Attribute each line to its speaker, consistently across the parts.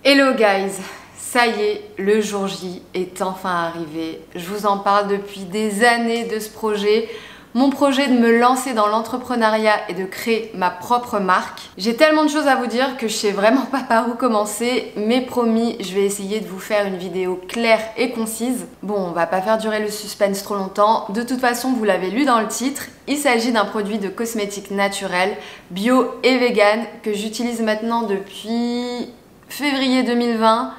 Speaker 1: Hello guys, ça y est, le jour J est enfin arrivé. Je vous en parle depuis des années de ce projet. Mon projet de me lancer dans l'entrepreneuriat et de créer ma propre marque. J'ai tellement de choses à vous dire que je sais vraiment pas par où commencer, mais promis, je vais essayer de vous faire une vidéo claire et concise. Bon, on va pas faire durer le suspense trop longtemps. De toute façon, vous l'avez lu dans le titre, il s'agit d'un produit de cosmétiques naturels, bio et vegan que j'utilise maintenant depuis février 2020.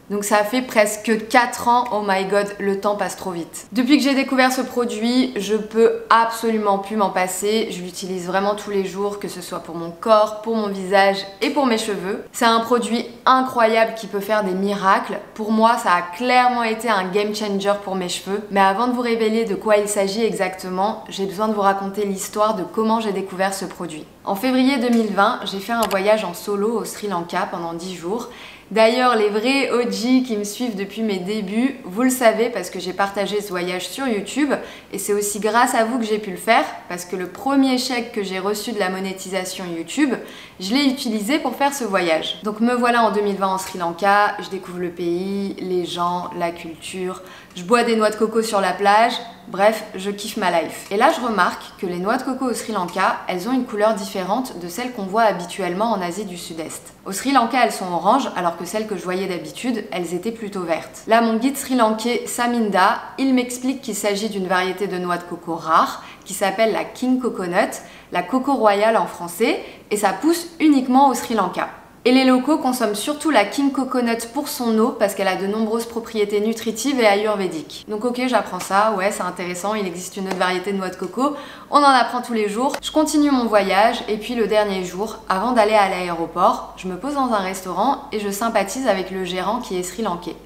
Speaker 1: Donc ça fait presque 4 ans, oh my god, le temps passe trop vite. Depuis que j'ai découvert ce produit, je peux absolument plus m'en passer. Je l'utilise vraiment tous les jours, que ce soit pour mon corps, pour mon visage et pour mes cheveux. C'est un produit incroyable qui peut faire des miracles. Pour moi, ça a clairement été un game changer pour mes cheveux. Mais avant de vous révéler de quoi il s'agit exactement, j'ai besoin de vous raconter l'histoire de comment j'ai découvert ce produit. En février 2020, j'ai fait un voyage en solo au Sri Lanka pendant 10 jours. D'ailleurs, les vrais OG qui me suivent depuis mes débuts, vous le savez parce que j'ai partagé ce voyage sur YouTube et c'est aussi grâce à vous que j'ai pu le faire parce que le premier chèque que j'ai reçu de la monétisation YouTube, je l'ai utilisé pour faire ce voyage. Donc me voilà en 2020 en Sri Lanka, je découvre le pays, les gens, la culture, je bois des noix de coco sur la plage, bref, je kiffe ma life. Et là, je remarque que les noix de coco au Sri Lanka, elles ont une couleur différente de celles qu'on voit habituellement en Asie du Sud-Est. Au Sri Lanka, elles sont oranges, alors que celles que je voyais d'habitude, elles étaient plutôt vertes. Là, mon guide sri-lankais, Saminda, il m'explique qu'il s'agit d'une variété de noix de coco rare, qui s'appelle la King Coconut, la coco royale en français, et ça pousse uniquement au Sri Lanka. Et les locaux consomment surtout la King Coconut pour son eau parce qu'elle a de nombreuses propriétés nutritives et ayurvédiques. Donc ok, j'apprends ça, ouais c'est intéressant, il existe une autre variété de noix de coco, on en apprend tous les jours. Je continue mon voyage et puis le dernier jour, avant d'aller à l'aéroport, je me pose dans un restaurant et je sympathise avec le gérant qui est sri-lankais.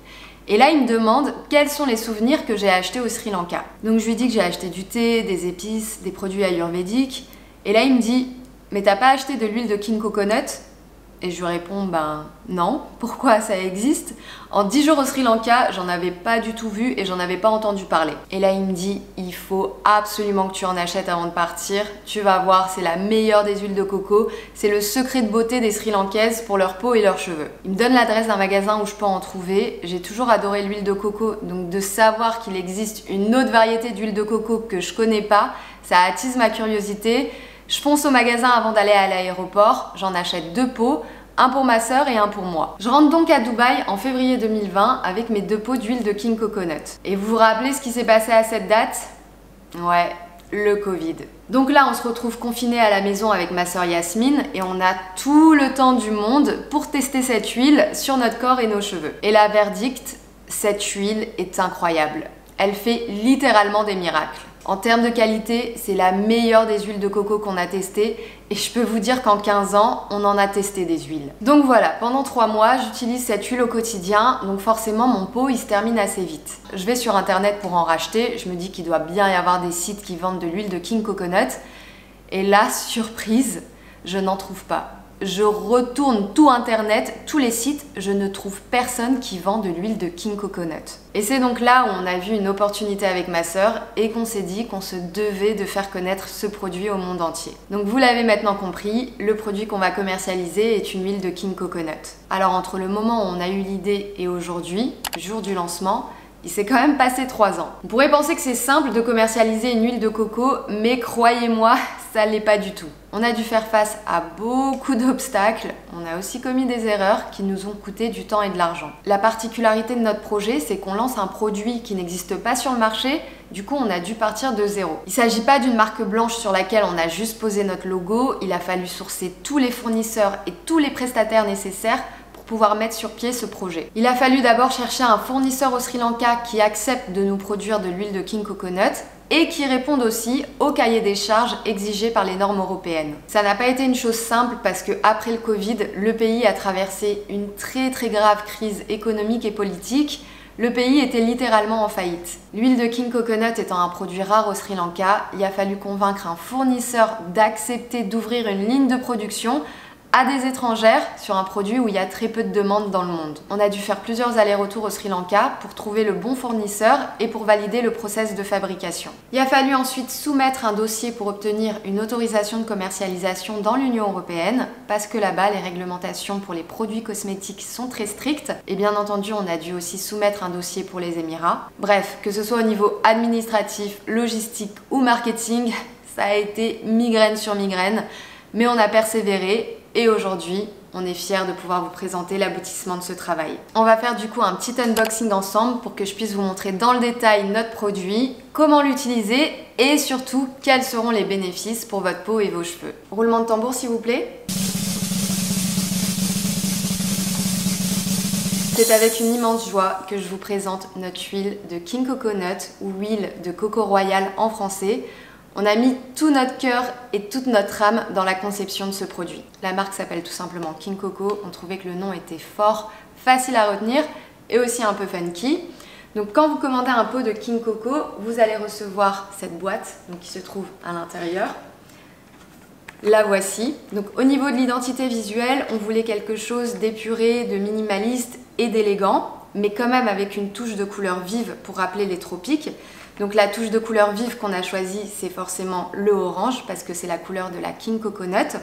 Speaker 1: Et là, il me demande quels sont les souvenirs que j'ai achetés au Sri Lanka. Donc je lui dis que j'ai acheté du thé, des épices, des produits ayurvédiques. Et là, il me dit « Mais t'as pas acheté de l'huile de King Coconut ?» Et je lui réponds, ben non, pourquoi ça existe? En 10 jours au Sri Lanka, j'en avais pas du tout vu et j'en avais pas entendu parler. Et là, il me dit, il faut absolument que tu en achètes avant de partir. Tu vas voir, c'est la meilleure des huiles de coco. C'est le secret de beauté des Sri Lankaises pour leur peau et leurs cheveux. Il me donne l'adresse d'un magasin où je peux en trouver. J'ai toujours adoré l'huile de coco, donc de savoir qu'il existe une autre variété d'huile de coco que je connais pas, ça attise ma curiosité. Je fonce au magasin avant d'aller à l'aéroport, j'en achète 2 pots, un pour ma sœur et un pour moi. Je rentre donc à Dubaï en février 2020 avec mes 2 pots d'huile de King Coconut. Et vous vous rappelez ce qui s'est passé à cette date? Ouais, le Covid. Donc là, on se retrouve confinés à la maison avec ma sœur Yasmine et on a tout le temps du monde pour tester cette huile sur notre corps et nos cheveux. Et la verdict, cette huile est incroyable. Elle fait littéralement des miracles. En termes de qualité, c'est la meilleure des huiles de coco qu'on a testées et je peux vous dire qu'en 15 ans, on en a testé des huiles. Donc voilà, pendant 3 mois, j'utilise cette huile au quotidien, donc forcément mon pot il se termine assez vite. Je vais sur internet pour en racheter, je me dis qu'il doit bien y avoir des sites qui vendent de l'huile de King Coconut et là, surprise, je n'en trouve pas. Je retourne tout internet, tous les sites, je ne trouve personne qui vend de l'huile de King Coconut. Et c'est donc là où on a vu une opportunité avec ma sœur et qu'on s'est dit qu'on se devait de faire connaître ce produit au monde entier. Donc vous l'avez maintenant compris, le produit qu'on va commercialiser est une huile de King Coconut. Alors entre le moment où on a eu l'idée et aujourd'hui, jour du lancement, il s'est quand même passé 3 ans. On pourrait penser que c'est simple de commercialiser une huile de coco, mais croyez-moi, ça l'est pas du tout. On a dû faire face à beaucoup d'obstacles, on a aussi commis des erreurs qui nous ont coûté du temps et de l'argent. La particularité de notre projet, c'est qu'on lance un produit qui n'existe pas sur le marché, du coup on a dû partir de zéro. Il ne s'agit pas d'une marque blanche sur laquelle on a juste posé notre logo, il a fallu sourcer tous les fournisseurs et tous les prestataires nécessaires pouvoir mettre sur pied ce projet. Il a fallu d'abord chercher un fournisseur au Sri Lanka qui accepte de nous produire de l'huile de King Coconut et qui réponde aussi au cahier des charges exigé par les normes européennes. Ça n'a pas été une chose simple parce que après le Covid, le pays a traversé une très grave crise économique et politique. Le pays était littéralement en faillite. L'huile de King Coconut étant un produit rare au Sri Lanka, il a fallu convaincre un fournisseur d'accepter d'ouvrir une ligne de production à des étrangères sur un produit où il y a très peu de demandes dans le monde. On a dû faire plusieurs allers-retours au Sri Lanka pour trouver le bon fournisseur et pour valider le process de fabrication. Il a fallu ensuite soumettre un dossier pour obtenir une autorisation de commercialisation dans l'Union européenne parce que là-bas les réglementations pour les produits cosmétiques sont très strictes et bien entendu on a dû aussi soumettre un dossier pour les Émirats. Bref, que ce soit au niveau administratif, logistique ou marketing, ça a été migraine sur migraine, mais on a persévéré et aujourd'hui on est fiers de pouvoir vous présenter l'aboutissement de ce travail. On va faire du coup un petit unboxing ensemble pour que je puisse vous montrer dans le détail notre produit, comment l'utiliser et surtout quels seront les bénéfices pour votre peau et vos cheveux. Roulement de tambour s'il vous plaît. C'est avec une immense joie que je vous présente notre huile de King Coconut ou huile de coco royal en français. On a mis tout notre cœur et toute notre âme dans la conception de ce produit. La marque s'appelle tout simplement King Coco. On trouvait que le nom était fort, facile à retenir et aussi un peu funky. Donc quand vous commandez un pot de King Coco, vous allez recevoir cette boîte donc, qui se trouve à l'intérieur. La voici. Donc au niveau de l'identité visuelle, on voulait quelque chose d'épuré, de minimaliste et d'élégant, mais quand même avec une touche de couleur vive pour rappeler les tropiques. Donc la touche de couleur vive qu'on a choisie, c'est forcément le orange parce que c'est la couleur de la King Coconut.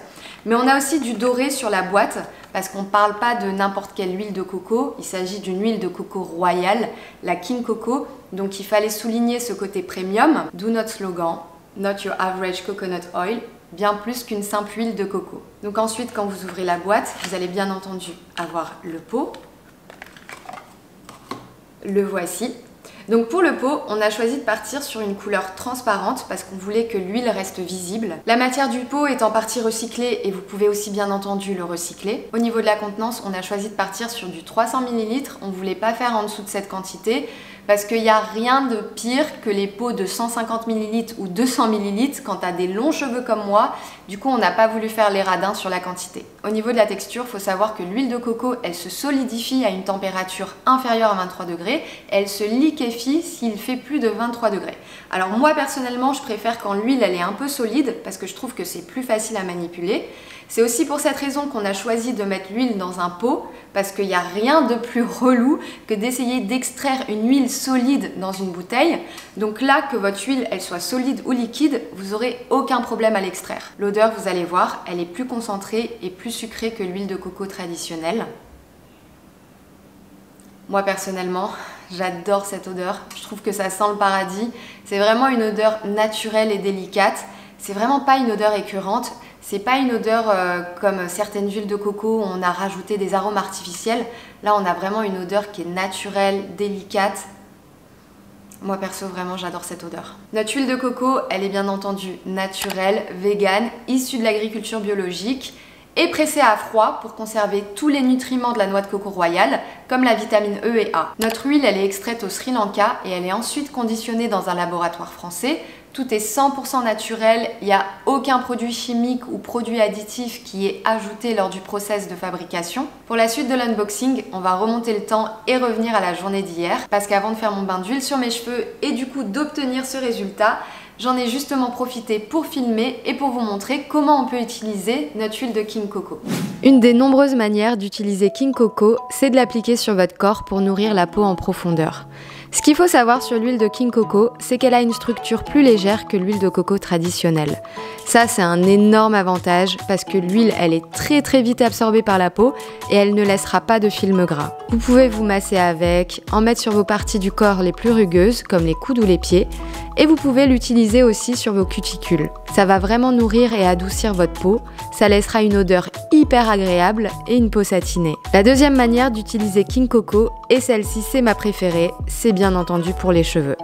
Speaker 1: Mais on a aussi du doré sur la boîte parce qu'on ne parle pas de n'importe quelle huile de coco, il s'agit d'une huile de coco royale, la King Coco. Donc il fallait souligner ce côté premium, d'où notre slogan « Not your average coconut oil », bien plus qu'une simple huile de coco. Donc ensuite, quand vous ouvrez la boîte, vous allez bien entendu avoir le pot. Le voici. Donc pour le pot, on a choisi de partir sur une couleur transparente parce qu'on voulait que l'huile reste visible. La matière du pot est en partie recyclée et vous pouvez aussi bien entendu le recycler. Au niveau de la contenance, on a choisi de partir sur du 300 ml. On ne voulait pas faire en dessous de cette quantité parce qu'il n'y a rien de pire que les pots de 150 ml ou 200 ml quand tu as des longs cheveux comme moi. Du coup, on n'a pas voulu faire les radins sur la quantité. Au niveau de la texture, il faut savoir que l'huile de coco, elle se solidifie à une température inférieure à 23 degrés. Elle se liquéfie s'il fait plus de 23 degrés. Alors moi, personnellement, je préfère quand l'huile, elle est un peu solide parce que je trouve que c'est plus facile à manipuler. C'est aussi pour cette raison qu'on a choisi de mettre l'huile dans un pot parce qu'il n'y a rien de plus relou que d'essayer d'extraire une huile solide dans une bouteille. Donc là, que votre huile elle soit solide ou liquide, vous n'aurez aucun problème à l'extraire. L'odeur, vous allez voir, elle est plus concentrée et plus sucrée que l'huile de coco traditionnelle. Moi personnellement, j'adore cette odeur. Je trouve que ça sent le paradis. C'est vraiment une odeur naturelle et délicate. C'est vraiment pas une odeur écœurante. C'est pas une odeur comme certaines huiles de coco où on a rajouté des arômes artificiels. Là, on a vraiment une odeur qui est naturelle, délicate. Moi perso, vraiment, j'adore cette odeur. Notre huile de coco, elle est bien entendu naturelle, végane, issue de l'agriculture biologique et pressée à froid pour conserver tous les nutriments de la noix de coco royale, comme la vitamine E et A. Notre huile, elle est extraite au Sri Lanka et elle est ensuite conditionnée dans un laboratoire français. Tout est 100% naturel, il n'y a aucun produit chimique ou produit additif qui est ajouté lors du process de fabrication. Pour la suite de l'unboxing, on va remonter le temps et revenir à la journée d'hier parce qu'avant de faire mon bain d'huile sur mes cheveux et du coup d'obtenir ce résultat, j'en ai justement profité pour filmer et pour vous montrer comment on peut utiliser notre huile de King Coco. Une des nombreuses manières d'utiliser King Coco, c'est de l'appliquer sur votre corps pour nourrir la peau en profondeur. Ce qu'il faut savoir sur l'huile de King Coco, c'est qu'elle a une structure plus légère que l'huile de coco traditionnelle. Ça, c'est un énorme avantage parce que l'huile, elle est très vite absorbée par la peau et elle ne laissera pas de film gras. Vous pouvez vous masser avec, en mettre sur vos parties du corps les plus rugueuses, comme les coudes ou les pieds, et vous pouvez l'utiliser aussi sur vos cuticules. Ça va vraiment nourrir et adoucir votre peau, ça laissera une odeur hyper agréable et une peau satinée. La deuxième manière d'utiliser King Coco, et celle-ci c'est ma préférée, c'est bien entendu pour les cheveux.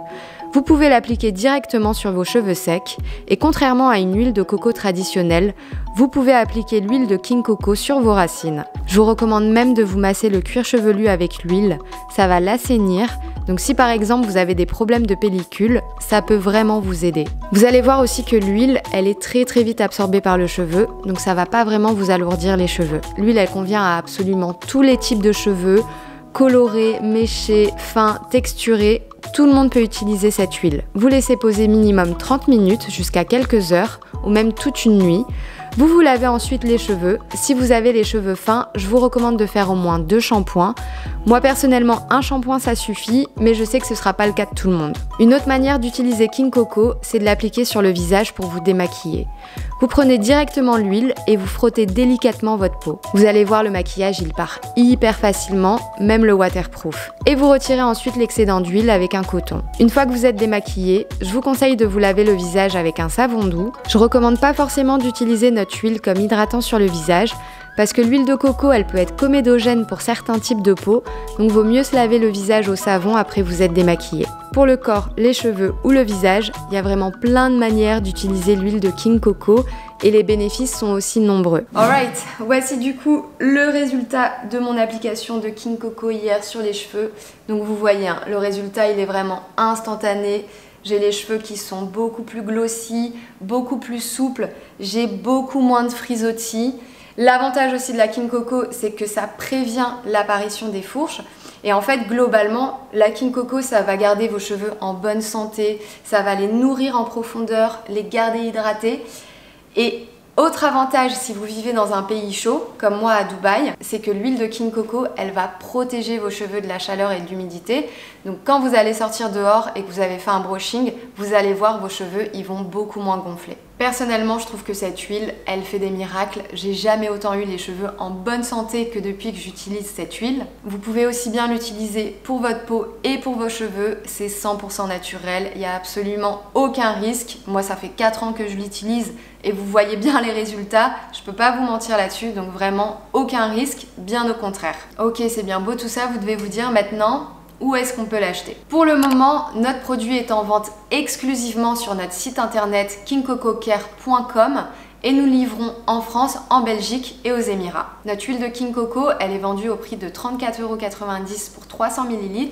Speaker 1: Vous pouvez l'appliquer directement sur vos cheveux secs et contrairement à une huile de coco traditionnelle, vous pouvez appliquer l'huile de King Coco sur vos racines. Je vous recommande même de vous masser le cuir chevelu avec l'huile, ça va l'assainir. Donc si par exemple vous avez des problèmes de pellicule, ça peut vraiment vous aider. Vous allez voir aussi que l'huile, elle est très vite absorbée par le cheveu, donc ça va pas vraiment vous alourdir les cheveux. L'huile, elle convient à absolument tous les types de cheveux, colorés, méchés, fins, texturés. Tout le monde peut utiliser cette huile. Vous laissez poser minimum 30 minutes jusqu'à quelques heures ou même toute une nuit. Vous vous lavez ensuite les cheveux. Si vous avez les cheveux fins, je vous recommande de faire au moins 2 shampoings. Moi personnellement, un shampoing ça suffit, mais je sais que ce sera pas le cas de tout le monde. Une autre manière d'utiliser King Coco, c'est de l'appliquer sur le visage pour vous démaquiller. Vous prenez directement l'huile et vous frottez délicatement votre peau. Vous allez voir, le maquillage il part hyper facilement, même le waterproof. Et vous retirez ensuite l'excédent d'huile avec un coton. Une fois que vous êtes démaquillé, je vous conseille de vous laver le visage avec un savon doux. Je recommande pas forcément d'utiliser notre huile comme hydratant sur le visage, parce que l'huile de coco, elle peut être comédogène pour certains types de peau, donc vaut mieux se laver le visage au savon après vous être démaquillé. Pour le corps, les cheveux ou le visage, il y a vraiment plein de manières d'utiliser l'huile de King Coco et les bénéfices sont aussi nombreux. Alright, voici du coup le résultat de mon application de King Coco hier sur les cheveux. Donc vous voyez, hein, le résultat il est vraiment instantané. J'ai les cheveux qui sont beaucoup plus glossy, beaucoup plus souples, j'ai beaucoup moins de frisottis. L'avantage aussi de la King Coco, c'est que ça prévient l'apparition des fourches. Et en fait, globalement, la King Coco, ça va garder vos cheveux en bonne santé, ça va les nourrir en profondeur, les garder hydratés. Et autre avantage, si vous vivez dans un pays chaud, comme moi à Dubaï, c'est que l'huile de King Coco, elle va protéger vos cheveux de la chaleur et de l'humidité. Donc quand vous allez sortir dehors et que vous avez fait un brushing, vous allez voir vos cheveux, ils vont beaucoup moins gonfler. Personnellement, je trouve que cette huile, elle fait des miracles. J'ai jamais autant eu les cheveux en bonne santé que depuis que j'utilise cette huile. Vous pouvez aussi bien l'utiliser pour votre peau et pour vos cheveux. C'est 100% naturel, il n'y a absolument aucun risque. Moi, ça fait 4 ans que je l'utilise et vous voyez bien les résultats. Je peux pas vous mentir là-dessus, donc vraiment aucun risque, bien au contraire. Ok, c'est bien beau tout ça, vous devez vous dire maintenant, où est-ce qu'on peut l'acheter? Pour le moment, notre produit est en vente exclusivement sur notre site internet kingcococare.com et nous livrons en France, en Belgique et aux Émirats. Notre huile de King Coco, elle est vendue au prix de 34,90 € pour 300 ml.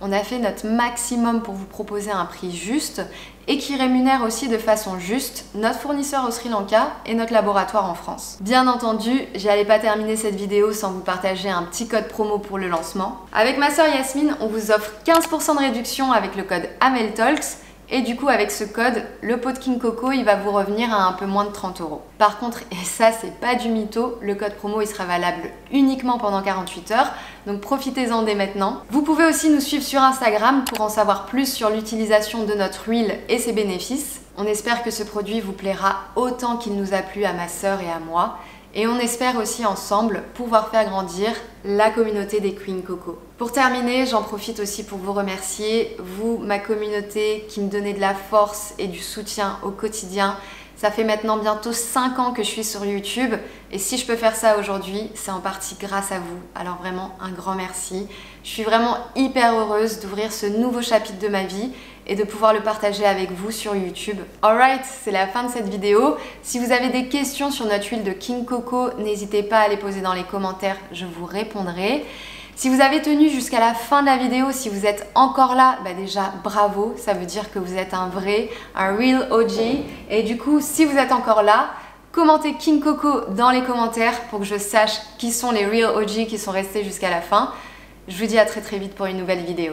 Speaker 1: On a fait notre maximum pour vous proposer un prix juste et qui rémunère aussi de façon juste notre fournisseur au Sri Lanka et notre laboratoire en France. Bien entendu, j'allais pas terminer cette vidéo sans vous partager un petit code promo pour le lancement. Avec ma sœur Yasmine, on vous offre 15% de réduction avec le code AmelTalks. Et du coup, avec ce code, le pot de King Coco, il va vous revenir à un peu moins de 30 €. Par contre, et ça, c'est pas du mytho, le code promo, il sera valable uniquement pendant 48 heures. Donc profitez-en dès maintenant. Vous pouvez aussi nous suivre sur Instagram pour en savoir plus sur l'utilisation de notre huile et ses bénéfices. On espère que ce produit vous plaira autant qu'il nous a plu à ma sœur et à moi. Et on espère aussi ensemble pouvoir faire grandir la communauté des King Coco. Pour terminer, j'en profite aussi pour vous remercier, vous, ma communauté, qui me donnez de la force et du soutien au quotidien. Ça fait maintenant bientôt 5 ans que je suis sur YouTube et si je peux faire ça aujourd'hui, c'est en partie grâce à vous. Alors vraiment, un grand merci. Je suis vraiment hyper heureuse d'ouvrir ce nouveau chapitre de ma vie et de pouvoir le partager avec vous sur YouTube. Alright, c'est la fin de cette vidéo. Si vous avez des questions sur notre huile de King Coco, n'hésitez pas à les poser dans les commentaires, je vous répondrai. Si vous avez tenu jusqu'à la fin de la vidéo, si vous êtes encore là, bah déjà bravo, ça veut dire que vous êtes un vrai, un real OG. Et du coup, si vous êtes encore là, commentez King Coco dans les commentaires pour que je sache qui sont les real OG qui sont restés jusqu'à la fin. Je vous dis à très vite pour une nouvelle vidéo.